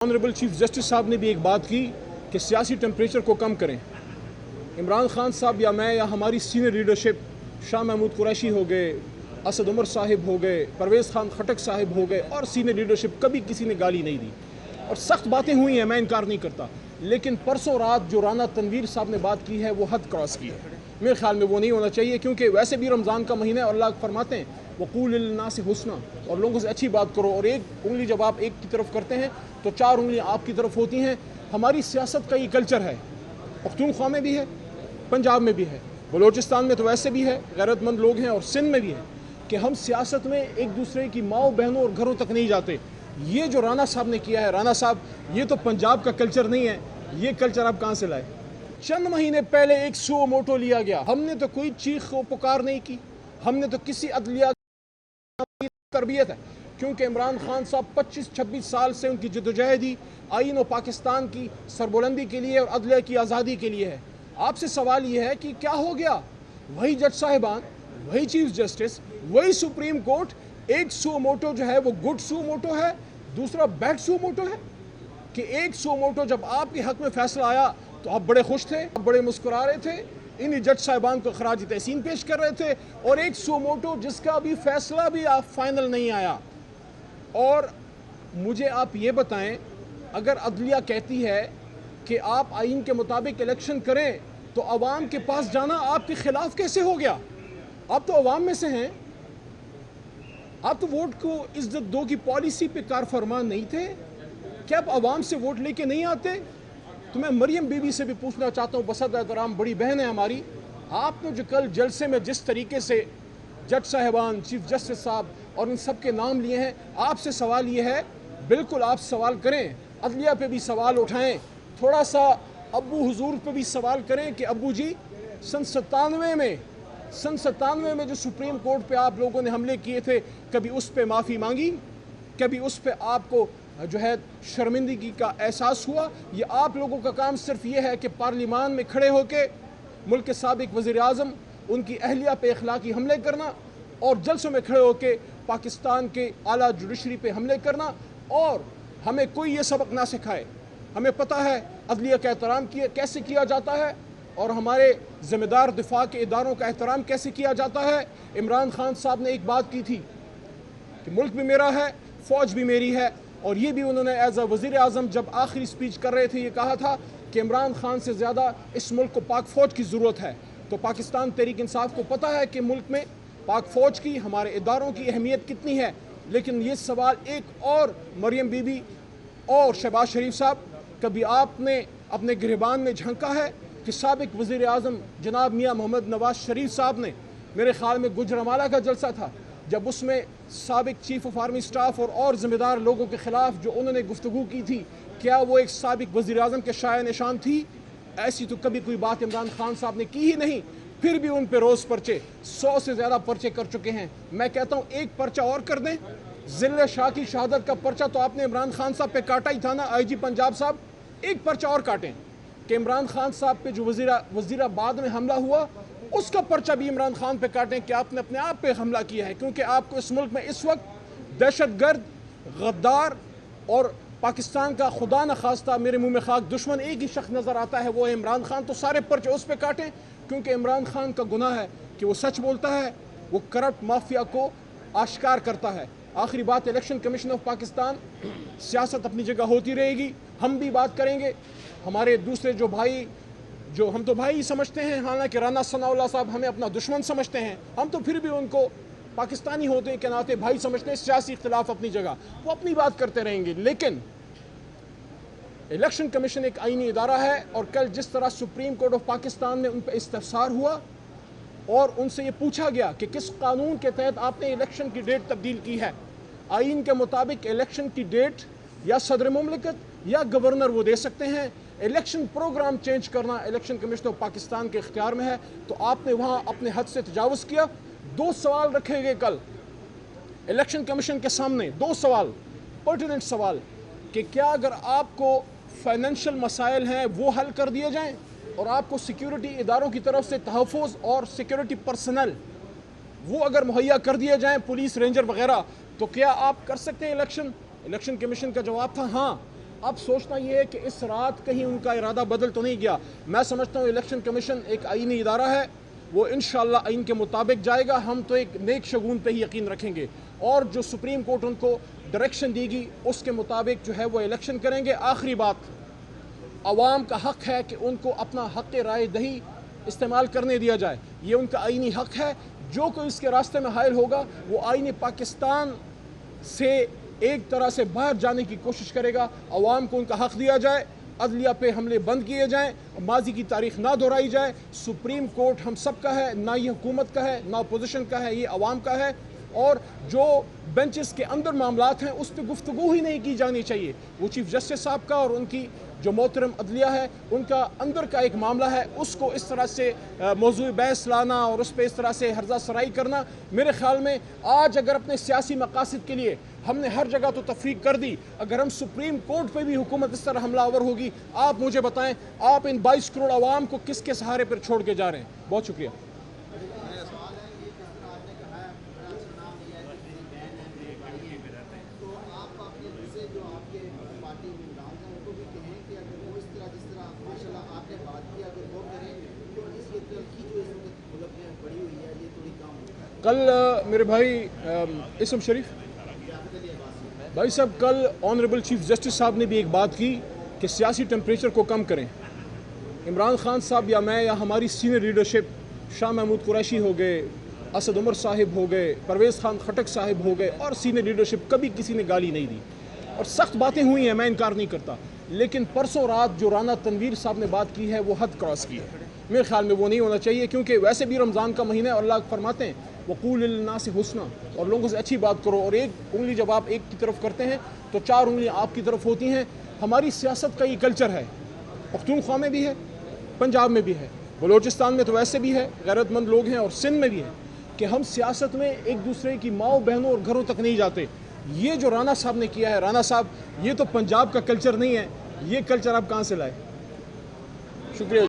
Honourable chief justice साहब ने भी एक बात की कि सियासी टेम्परेचर को कम करें। इमरान खान साहब या मैं या हमारी सीनियर लीडरशिप शाह महमूद कुरैशी हो गए, असद उमर साहिब हो गए, परवेज़ खान खटक साहिब हो गए और सीनियर लीडरशिप, कभी किसी ने गाली नहीं दी और सख्त बातें हुई हैं, मैं इनकार नहीं करता। लेकिन परसों रात जो राना तनवीर साहब ने बात की है वो हद क्रॉस की है। मेरे ख्याल में वो नहीं होना चाहिए, क्योंकि वैसे भी रमज़ान का महीना है और अल्लाह फरमाते हैं वक़ूल लिन्नास हुस्ना, और लोगों से अच्छी बात करो, और एक उंगली जब आप एक की तरफ करते हैं तो चार उंगलियां आपकी तरफ होती हैं। हमारी सियासत का ये कल्चर है, पख्तूनख्वा में भी है, पंजाब में भी है, बलोचिस्तान में तो वैसे भी है, गैरतमंद लोग हैं, और सिंध में भी है कि हम सियासत में एक दूसरे की माओ बहनों और घरों तक नहीं जाते। ये जो राना साहब ने किया है, राना साहब, ये तो पंजाब का कल्चर नहीं है। ये कल्चर आप कहाँ से लाए? चंद महीने पहले एक सुओ मोटो लिया गया, हमने तो कोई चीख व पुकार नहीं की, हमने तो किसी अदलिया की तरबियत है, क्योंकि इमरान खान साहब 25-26 साल से उनकी जद्दोजहदी आईन और पाकिस्तान की सरबुलंदी के लिए और अदलिया की आज़ादी के लिए है। आपसे सवाल ये है कि क्या हो गया? वही जज साहिबान, वही चीफ जस्टिस, वही सुप्रीम कोर्ट, एक सुओ मोटो जो है वो गुड सुओ मोटो है, दूसरा बैड सुओ मोटो है। कि एक सुओ मोटो जब आपके हक में फैसला आया तो आप बड़े खुश थे, आप बड़े मुस्कुरा रहे थे, इन जज साहिबान को खराज तहसीन पेश कर रहे थे, और एक सुओ मोटो जिसका भी फैसला भी आप फाइनल नहीं आया। और मुझे आप ये बताएं, अगर अदलिया कहती है कि आप आइन के मुताबिक इलेक्शन करें तो अवाम के पास जाना आपके खिलाफ कैसे हो गया? आप तो अवाम में से हैं, आप तो वोट को इज्जत दो की पॉलिसी पे कार फरमान नहीं थे। क्या आप अवाम से वोट लेके नहीं आते? तो मैं मरियम बीबी से भी पूछना चाहता हूँ, बसद एहतराम बड़ी बहन है हमारी, आपने जो कल जलसे में जिस तरीके से जज साहिबान, चीफ जस्टिस साहब और इन सब के नाम लिए हैं, आपसे सवाल ये है, बिल्कुल आप सवाल करें, अदलिया पे भी सवाल उठाएं, थोड़ा सा अब्बू हुजूर पे भी सवाल करें कि अब्बू जी, सन 97 में जो सुप्रीम कोर्ट पे आप लोगों ने हमले किए थे, कभी उस पे माफ़ी मांगी? कभी उस पे आपको जो है शर्मिंदगी का एहसास हुआ? ये आप लोगों का काम सिर्फ ये है कि पार्लिमान में खड़े होके मुल्क के साबिक वज़ीर आज़म, उनकी अहलिया पे इखलाकी हमले करना, और जलसों में खड़े होके पाकिस्तान के आला जुडिशरी पे हमले करना, और हमें कोई ये सबक ना सिखाए। हमें पता है अदलिया का एहतराम कैसे किया जाता है, और हमारे ज़िम्मेदार दिफा के इदारों का एहतराम कैसे किया जाता है। इमरान खान साहब ने एक बात की थी कि मुल्क भी मेरा है, फ़ौज भी मेरी है, और ये भी उन्होंने एज अ वज़ीर आज़म जब आखिरी स्पीच कर रहे थे ये कहा था कि इमरान खान से ज़्यादा इस मुल्क को पाक फ़ौज की ज़रूरत है। तो पाकिस्तान तहरीक इंसाफ को पता है कि मुल्क में पाक फ़ौज की, हमारे इदारों की अहमियत कितनी है। लेकिन ये सवाल एक और मरियम बीबी और शहबाज शरीफ साहब, कभी आपने अपने गिरबान में झांका है कि साबिक वज़ीर आज़म जनाब मियाँ मोहम्मद नवाज शरीफ साहब ने, मेरे ख्याल में गुजरांवाला का जलसा था, जब उसमें साबिक चीफ ऑफ आर्मी स्टाफ और ज़िम्मेदार लोगों के ख़िलाफ़ जो उन्होंने गुफ्तगू की थी, क्या वो एक साबिक वज़ीर आज़म के शाया निशान थी? ऐसी तो कभी कोई बात इमरान खान साहब ने की ही नहीं। फिर भी उन पे रोज़ पर्चे, 100 से ज़्यादा पर्चे कर चुके हैं। मैं कहता हूँ एक पर्चा और कर दें। ज़िले शाह की शहादत का पर्चा तो आपने इमरान खान साहब पे काटा ही था ना, IG पंजाब साहब, एक पर्चा और काटें कि इमरान खान साहब पे जो वज़ीराबाद में हमला हुआ, उसका पर्चा भी इमरान खान पे काटें कि आपने अपने आप पे हमला किया है। क्योंकि आपको इस मुल्क में इस वक्त दहशतगर्द, गद्दार और पाकिस्तान का खुदा न खास्ता मेरे मुंह में खाक दुश्मन एक ही शख्स नज़र आता है, वो है इमरान खान। तो सारे पर्चे उस पर काटें, क्योंकि इमरान खान का गुनाह है कि वो सच बोलता है, वो करप्ट माफिया को आश्कार करता है। आखिरी बात, इलेक्शन कमीशन ऑफ पाकिस्तान, सियासत अपनी जगह होती रहेगी, हम भी बात करेंगे। हमारे दूसरे जो भाई, जो हम तो भाई ही समझते हैं, हालांकि राना सनाउल्लाह साहब हमें अपना दुश्मन समझते हैं, हम तो फिर भी उनको पाकिस्तानी होते के नाते भाई समझते हैं। सियासी इख्तिलाफ अपनी जगह, वो अपनी बात करते रहेंगे। लेकिन इलेक्शन कमीशन एक आईनी इदारा है, और कल जिस तरह सुप्रीम कोर्ट ऑफ पाकिस्तान में उन पर इस्तफसार हुआ और उनसे ये पूछा गया कि किस कानून के तहत आपने इलेक्शन की डेट तब्दील की है, आइन के मुताबिक इलेक्शन की डेट या सदर मुमलिकत या गवर्नर वो दे सकते हैं। इलेक्शन प्रोग्राम चेंज करना इलेक्शन कमीशन ऑफ पाकिस्तान के इख्तियार में है। तो आपने वहाँ अपने हद से तजावुज़ किया। 2 सवाल रखे गए कल इलेक्शन कमीशन के सामने, 2 सवाल, पर्टिनेंट सवाल, कि क्या अगर आपको फाइनेंशियल मसाइल हैं वो हल कर दिए जाएँ, और आपको सिक्योरिटी इदारों की तरफ से तहफ़्फ़ुज़ और सिक्योरिटी पर्सनल वो अगर मुहैया कर दिए जाएँ, पुलिस, रेंजर वगैरह, तो क्या आप कर सकते हैं इलेक्शन? इलेक्शन कमीशन का जवाब था हाँ, اب سوچنا یہ ہے کہ اس رات کہیں ان کا ارادہ بدل تو نہیں گیا. میں سمجھتا ہوں الیکشن کمیشن ایک آئینی ادارہ ہے, وہ انشاءاللہ آئین کے مطابق جائے گا. ہم تو ایک نیک شگون پہ ہی یقین رکھیں گے, اور جو سپریم کورٹ ان کو ڈائریکشن دی گی اس کے مطابق جو ہے وہ الیکشن کریں گے. آخری بات, عوام کا حق ہے کہ ان کو اپنا حق رائے دہی استعمال کرنے دیا جائے. یہ ان کا آئینی حق ہے. جو کوئی اس کے راستے میں حائل ہوگا وہ آئین پاکستان سے ایک طرح سے باہر جانے کی کوشش کرے گا. عوام کو ان کا حق دیا جائے, عدلیہ پہ حملے بند کیے جائیں, ماضی کی تاریخ نہ دہرائی جائے. سپریم کورٹ ہم سب کا ہے, نہ یہ حکومت کا ہے, نہ اپوزیشن کا ہے, یہ عوام کا ہے. اور جو بینچز کے اندر معاملات ہیں اس پہ گفتگو ہی نہیں کی جانی چاہیے. وہ چیف جسٹس صاحب کا اور ان کی جو محترم عدلیہ ہے ان کا اندر کا ایک معاملہ ہے, اس کو اس طرح سے موضوع بحث لانا اور اس پہ اس طرح سے ہرزہ سرائی کرنا, میرے خیال میں آج اگر اپنے سیاسی مقاصد کے لیے ہم نے ہر جگہ تو تفریق کر دی, اگر ہم سپریم کورٹ پہ بھی حکومت اس طرح حملہ آور ہوگی, آپ مجھے بتائیں آپ ان 22 کروڑ عوام کو کس کے سہارے پر چھوڑ کے جا رہے ہیں. بہت شکریہ. کل میرے بھائی اسم شریف بھائی صاحب, کل آنریبل چیف جسٹس صاحب نے بھی ایک بات کی کہ سیاسی ٹیمپریچر کو کم کریں. عمران خان صاحب یا میں یا ہماری سینئر لیڈرشپ, شاہ محمود قریشی ہو گئے, اسد عمر صاحب ہو گئے, پرویز خان خٹک صاحب ہو گئے, اور سینئر لیڈرشپ, کبھی کسی نے گالی نہیں دی. اور سخت باتیں ہوئی ہیں, میں انکار نہیں کرتا, لیکن پرسوں رات جو رانا تنویر صاحب نے بات کی ہے وہ حد کراس کی ہے. میرے خیال میں وہ نہیں ہونا چاہیے, کیونکہ ویسے بھی رمضان کا مہینہ ہے اور اللہ فرماتے ہیں وقول للناس حسنا, اور لوگوں سے اچھی بات کرو, اور ایک انگلی جب آپ ایک کی طرف کرتے ہیں تو 4 انگلیاں آپ کی طرف ہوتی ہیں. ہماری سیاست کا یہ کلچر ہے, پختونخوا میں بھی ہے, پنجاب میں بھی ہے, بلوچستان میں تو ویسے بھی ہے, غیرت مند لوگ ہیں, اور سندھ میں بھی ہے, کہ ہم سیاست میں ایک دوسرے کی ماؤں بہنوں اور گھروں تک نہیں جاتے. یہ جو رانا صاحب نے کیا ہے, رانا صاحب یہ تو پنجاب کا کلچر نہیں ہے, یہ کلچر آپ کہاں سے لائے؟ شکریہ.